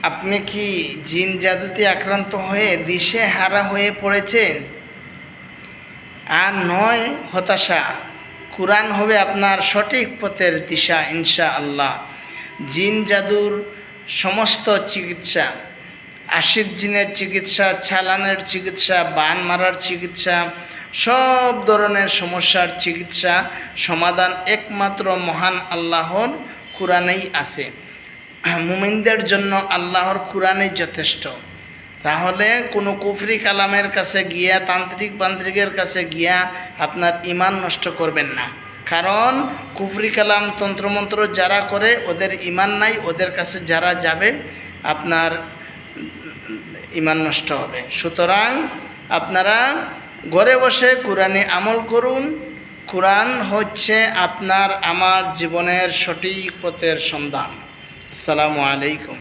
আপনি কি জিন জাদুতে আক্রান্ত হয়ে দিশে হারা হয়ে পড়েছেন? আর নয় হতাশা, কুরআন হবে আপনার সঠিক পথের দিশা ইনশাআল্লাহ। জিন জাদুর সমস্ত চিকিৎসা, আশিক জিনের চিকিৎসা, চালানের চিকিৎসা, বান মারার চিকিৎসা, সব ধরনের সমস্যার চিকিৎসা সমাধান একমাত্র মহান আল্লাহর কুরআনেই আছে। মুমিনদের জন্য আল্লাহর কুরআনই যথেষ্ট। তাহলে কোনো কুফরি কালামের কাছে গিয়া, তান্ত্রিক বান্ত্রিকের কাছে গিয়া আপনার ঈমান নষ্ট করবেন না। কারণ কুফরি কালাম তন্ত্রমন্ত্র যারা করে ওদের ঈমান নাই, ওদের কাছে যারা যাবে আপনার ঈমান নষ্ট হবে। সুতরাং আপনারা ঘরে বসে কুরআনে আমল করুন। কুরআন হচ্ছে আপনার আমার জীবনের সঠিক পথের সন্ধান। আসসালামু আলাইকুম।